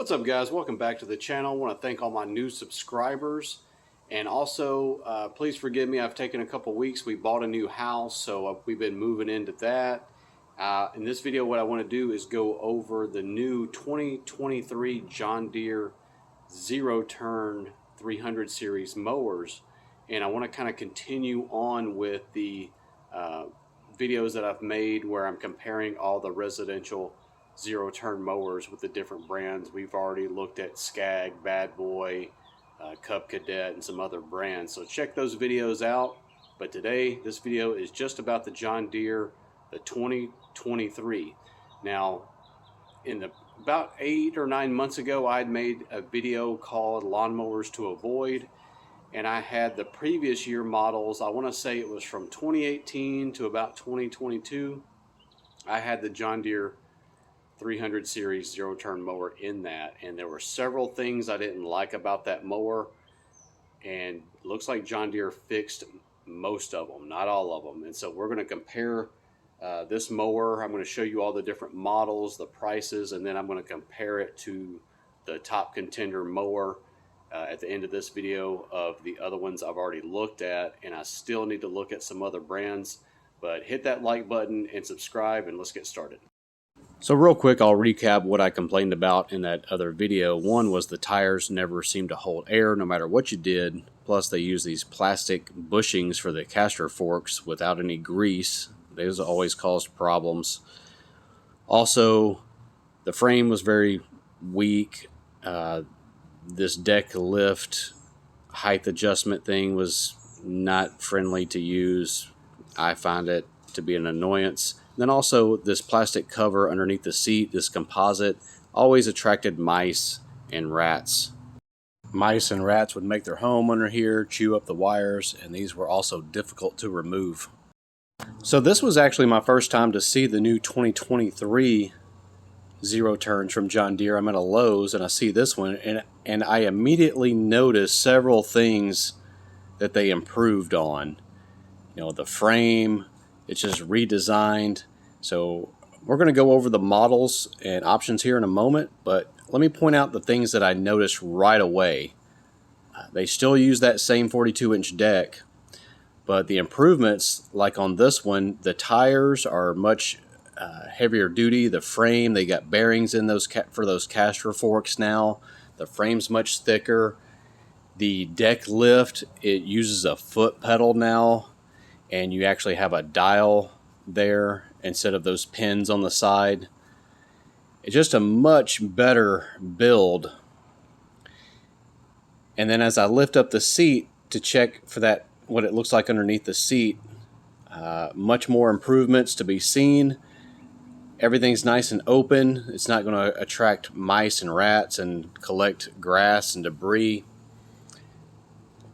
What's up, guys? Welcome back to the channel. I want to thank all my new subscribers, and also please forgive me, I've taken a couple weeks. We bought a new house, so we've been moving into that. In this video, what I want to do is go over the new 2023 John Deere Z300 series mowers, and I want to kind of continue on with the videos that I've made where I'm comparing all the residential zero-turn mowers with the different brands. We've already looked at Scag, Bad Boy, Cadet, and some other brands, so check those videos out. But today this video is just about the John Deere, the 2023. Now, about 8 or 9 months ago, I had made a video called Lawnmowers to Avoid, and I had the previous year models. I want to say it was from 2018 to about 2022. I had the John Deere 300 series zero-turn mower in that, and there were several things I didn't like about that mower, and it looks like John Deere fixed most of them, not all of them. And so we're going to compare this mower. I'm going to show you all the different models, the prices, and then I'm going to compare it to the top contender mower at the end of this video of the other ones I've already looked at, and I still need to look at some other brands. But hit that like button and subscribe, and let's get started. So real quick, I'll recap what I complained about in that other video. One was the tires never seemed to hold air no matter what you did. Plus they use these plastic bushings for the caster forks without any grease. Those always caused problems. Also, the frame was very weak. This deck lift height adjustment thing was not friendly to use. I find it to be an annoyance. Then also this plastic cover underneath the seat, this composite, always attracted mice and rats. Mice and rats would make their home under here, chew up the wires, and these were also difficult to remove. So this was actually my first time to see the new 2023 zero turns from John Deere. I'm at a Lowe's and I see this one, and I immediately noticed several things that they improved on. You know, the frame, it's just redesigned. So we're going to go over the models and options here in a moment, but let me point out the things that I noticed right away. They still use that same 42-inch deck, but the improvements, like on this one, the tires are much heavier duty. The frame, they got bearings in those for those caster forks now. The frame's much thicker. The deck lift, it uses a foot pedal now, and you actually have a dial there instead of those pins on the side. It's just a much better build. And then as I lift up the seat to check for that, what it looks like underneath the seat, much more improvements to be seen. Everything's nice and open. It's not going to attract mice and rats and collect grass and debris.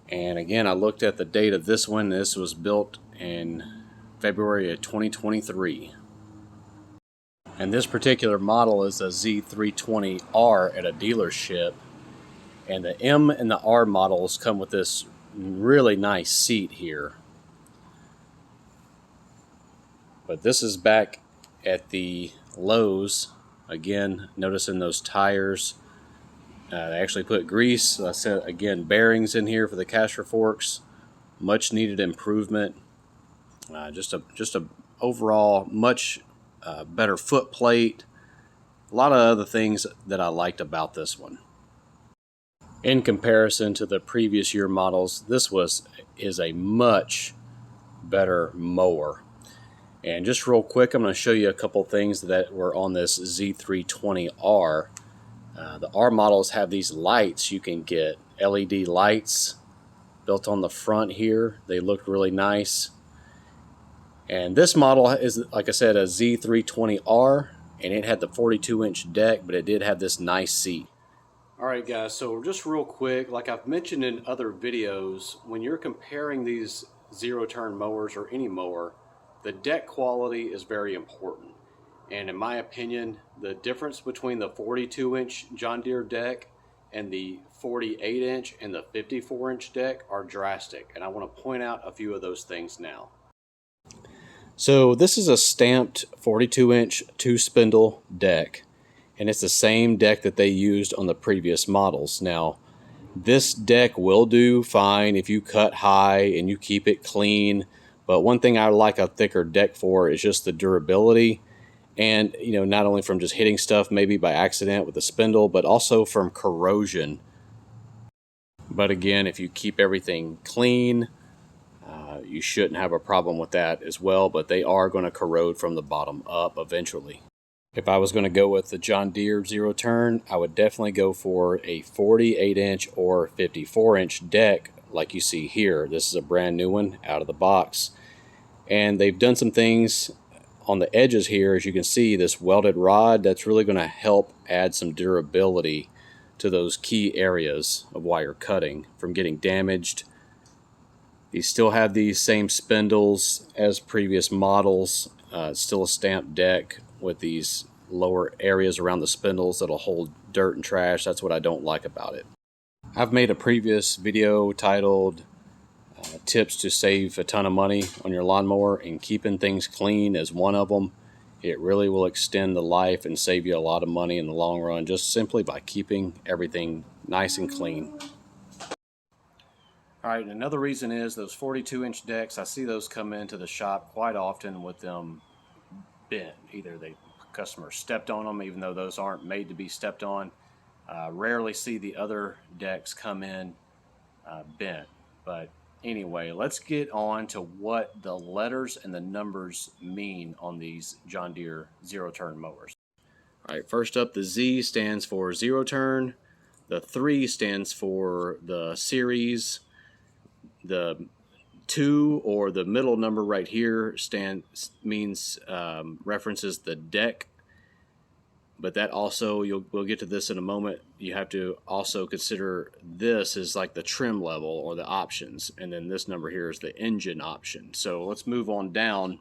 And again, I looked at the date of this one. This was built in February of 2023. And this particular model is a Z320R at a dealership. And the M and the R models come with this really nice seat here. But this is back at the Lowe's. Again, noticing those tires. They actually put grease. I said again, bearings in here for the caster forks. Much needed improvement. Just a overall much better foot plate. A lot of other things that I liked about this one. In comparison to the previous year models, this is a much better mower. And just real quick, I'm going to show you a couple things that were on this Z320R. The R models have these lights. You can get LED lights built on the front here. They look really nice. And this model is, like I said, a Z320R, and it had the 42-inch deck, but it did have this nice seat. Alright guys, so just real quick, like I've mentioned in other videos, when you're comparing these zero-turn mowers or any mower, the deck quality is very important. And in my opinion, the difference between the 42-inch John Deere deck and the 48-inch and the 54-inch deck are drastic. And I want to point out a few of those things now. So this is a stamped 42-inch 2-spindle deck. and it's the same deck that they used on the previous models. Now, this deck will do fine if you cut high and you keep it clean, but one thing I like a thicker deck for is just the durability. And, you know, not only from just hitting stuff maybe by accident with a spindle, but also from corrosion. But again, if you keep everything clean, you shouldn't have a problem with that as well, but they are going to corrode from the bottom up eventually. If I was going to go with the John Deere zero turn, I would definitely go for a 48-inch or 54-inch deck like you see here. This is a brand new one out of the box. And they've done some things on the edges here. As you can see, this welded rod, that's really going to help add some durability to those key areas of wire cutting from getting damaged. These still have these same spindles as previous models. Still a stamped deck with these lower areas around the spindles that'll hold dirt and trash. That's what I don't like about it. I've made a previous video titled tips to save a ton of money on your lawnmower, and keeping things clean is one of them. It really will extend the life and save you a lot of money in the long run, just simply by keeping everything nice and clean. All right, another reason is those 42-inch decks. I see those come into the shop quite often with them bent. Either the customer stepped on them, even though those aren't made to be stepped on. Rarely see the other decks come in bent. But anyway, let's get on to what the letters and the numbers mean on these John Deere zero-turn mowers. All right, first up, the Z stands for zero turn. The 3 stands for the series. The 2, or the middle number right here, references the deck. But that also, we'll get to this in a moment. You have to also consider this is like the trim level or the options, and then this number here is the engine option. So let's move on down.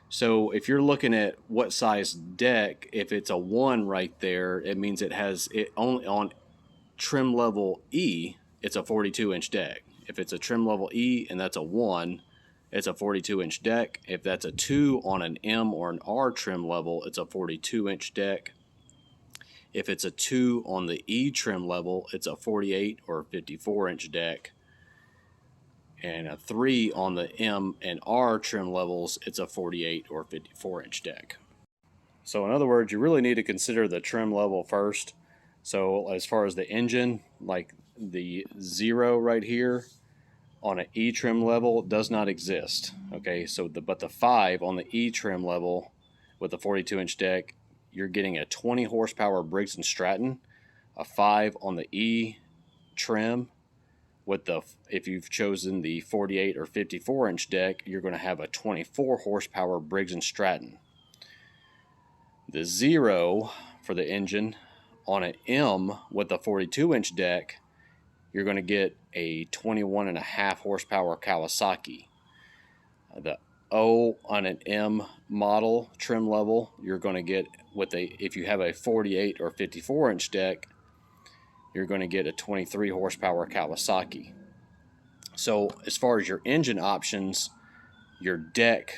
So if you're looking at what size deck, if it's a 1 right there, it means it has it only on trim level E. It's a 42-inch deck. If it's a trim level E and that's a 1, it's a 42-inch deck. If that's a 2 on an M or an R trim level, it's a 42-inch deck. If it's a 2 on the E trim level, it's a 48 or 54-inch deck. And a 3 on the M and R trim levels, it's a 48 or 54-inch deck. So in other words, you really need to consider the trim level first. So as far as the engine, like the 0 right here on an E trim level does not exist. Okay, so but the 5 on the E trim level with the 42-inch deck, you're getting a 20 horsepower Briggs & Stratton. A 5 on the E trim with the, if you've chosen the 48 or 54-inch deck, you're going to have a 24 horsepower Briggs & Stratton. The 0 for the engine on an M with a 42-inch deck, you're going to get a 21.5 horsepower Kawasaki. The O on an M model trim level, you're going to get with a, if you have a 48 or 54-inch deck, you're going to get a 23 horsepower Kawasaki. So as far as your engine options, your deck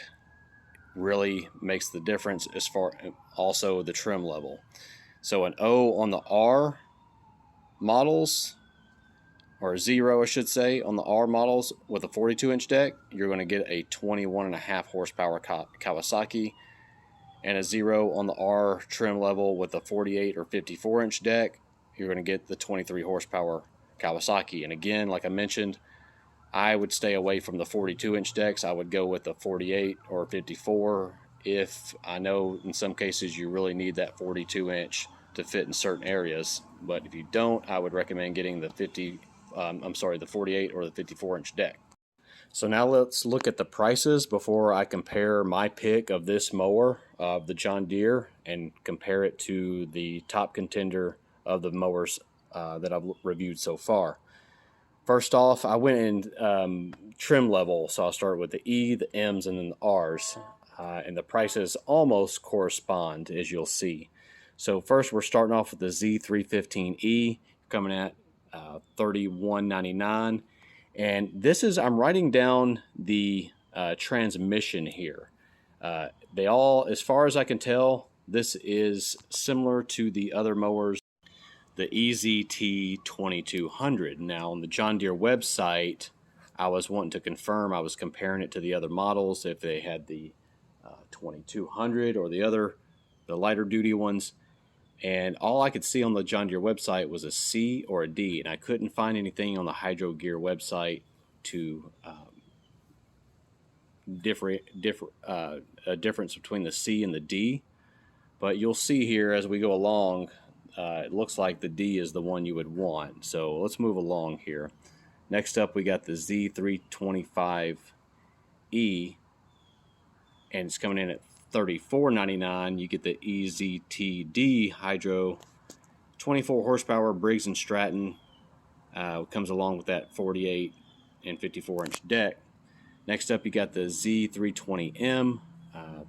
really makes the difference as far also the trim level. So an O on the R models, or 0 I should say, on the R models with a 42-inch deck, you're going to get a 21.5 horsepower Kawasaki. And a 0 on the R trim level with a 48 or 54-inch deck, you're going to get the 23 horsepower Kawasaki. And again, like I mentioned, I would stay away from the 42-inch decks. I would go with the 48 or 54 if I know in some cases you really need that 42-inch to fit in certain areas. But if you don't, I would recommend getting the 48 or the 54-inch deck. So now let's look at the prices before I compare my pick of this mower, of the John Deere, and compare it to the top contender of the mowers that I've reviewed so far. First off, I went in trim level, so I'll start with the E, the M's, and then the R's. And the prices almost correspond, as you'll see. So first we're starting off with the Z315E, coming at $31.99. And this is, I'm writing down the transmission here. They all, as far as I can tell, This is similar to the other mowers, the EZT 2200. Now on the John Deere website, I was wanting to confirm, I was comparing it to the other models, if they had the 2200 or the lighter duty ones. And all I could see on the John Deere website was a C or a D, and I couldn't find anything on the Hydro Gear website to a difference between the C and the D. But you'll see here as we go along, it looks like the D is the one you would want. So let's move along here. Next up, we got the Z325E, and it's coming in at $34.99. You get the EZTD Hydro 24 horsepower Briggs & Stratton. Comes along with that 48 and 54 inch deck. Next up, you got the Z320M,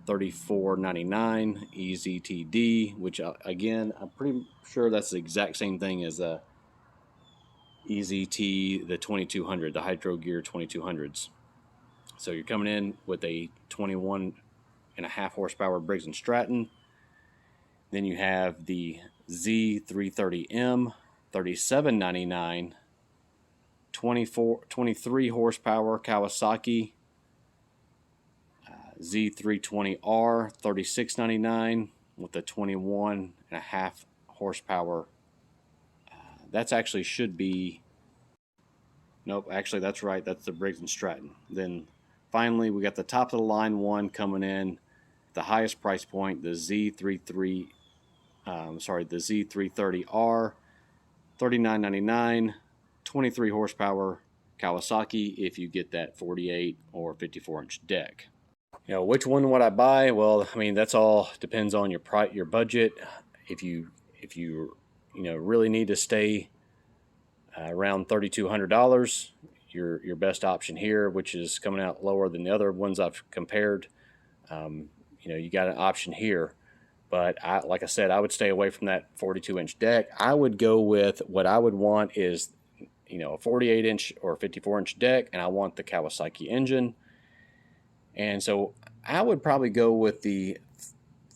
$34.99 EZTD, which again, I'm pretty sure that's the exact same thing as a EZT, the 2200, the Hydro Gear 2200s. So you're coming in with a 21.5 horsepower Briggs & Stratton. Then you have the Z330M, $37.99, 23 horsepower Kawasaki. Z320R, $36.99 with a 21.5 horsepower. That's actually should be, nope, actually that's right, that's the Briggs & Stratton. Then finally we got the top of the line one coming in, the highest price point, the Z330R, $39.99, 23 horsepower Kawasaki if you get that 48 or 54 inch deck. You know, which one would I buy? Well, I mean, that's all depends on your budget. If you really need to stay around $3,200, your best option here, which is coming out lower than the other ones I've compared. You got an option here, but like I said, I would stay away from that 42 inch deck. I would go with what I would want is, a 48 inch or 54 inch deck, and I want the Kawasaki engine. And so I would probably go with the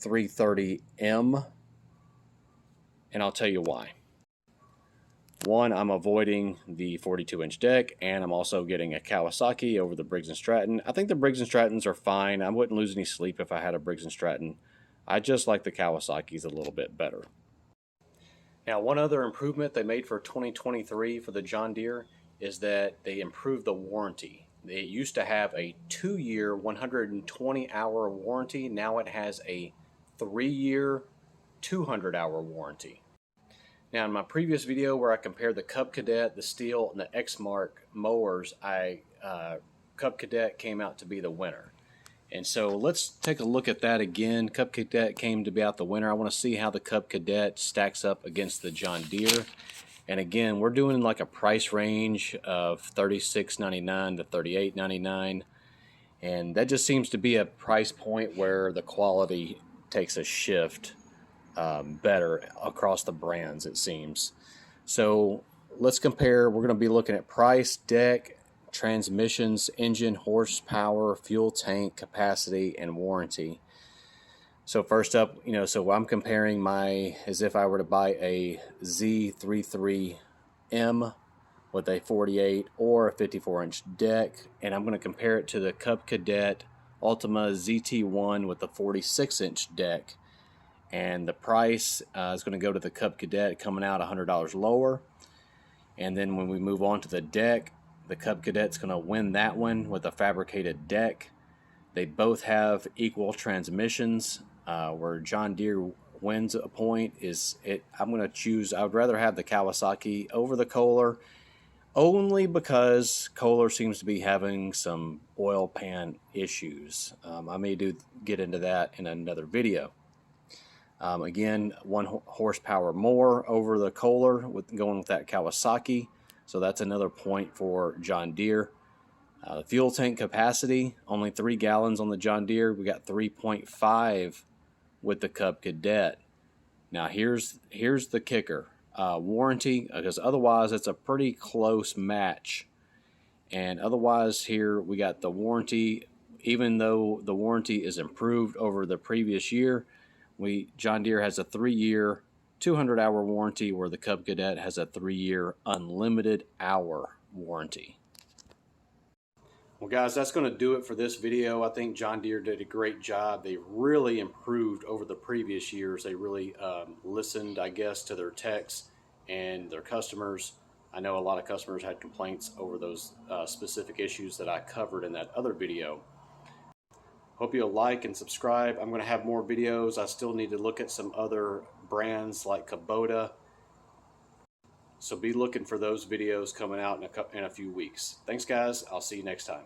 330M, and I'll tell you why. One, I'm avoiding the 42 inch deck, and I'm also getting a Kawasaki over the Briggs & Stratton. I think the Briggs & Strattons are fine. I wouldn't lose any sleep if I had a Briggs & Stratton. I just like the Kawasaki's a little bit better. Now, one other improvement they made for 2023 for the John Deere is that they improved the warranty. It used to have a 2-year, 120-hour warranty. Now it has a 3-year, 200-hour warranty. Now, in my previous video where I compared the Cub Cadet, the Stihl, and the Exmark mowers, Cub Cadet came out to be the winner. And so let's take a look at that again. Cub Cadet came to be out the winner. I want to see how the Cub Cadet stacks up against the John Deere. And again, we're doing like a price range of $36.99 to $38.99. And that just seems to be a price point where the quality takes a shift better across the brands, it seems. So let's compare. We're going to be looking at price, deck, transmissions, engine, horsepower, fuel tank capacity, and warranty. So first up, so I'm comparing as if I were to buy a Z33M with a 48 or a 54 inch deck, and I'm going to compare it to the Cub Cadet Ultima ZT1 with a 46 inch deck. And the price is going to go to the Cub Cadet, coming out $100 lower. And then when we move on to the deck, the Cub Cadet's going to win that one with a fabricated deck. They both have equal transmissions. Where John Deere wins a point I'm going to choose, I would rather have the Kawasaki over the Kohler, only because Kohler seems to be having some oil pan issues. I may get into that in another video. Again, 1 horsepower more over the Kohler going with that Kawasaki, so that's another point for John Deere. The fuel tank capacity, only 3 gallons on the John Deere. We got 3.5 with the Cub Cadet. Now here's the kicker. Warranty, because otherwise it's a pretty close match. And otherwise here we got the warranty, even though the warranty is improved over the previous year, John Deere has a 3-year, 200-hour warranty, where the Cub Cadet has a 3-year unlimited hour warranty. Well, guys, that's going to do it for this video. I think John Deere did a great job. They really improved over the previous years. They really listened, I guess, to their techs and their customers. I know a lot of customers had complaints over those specific issues that I covered in that other video. Hope you'll like and subscribe. I'm going to have more videos. I still need to look at some other brands like Kubota. So be looking for those videos coming out in a few weeks. Thanks, guys. I'll see you next time.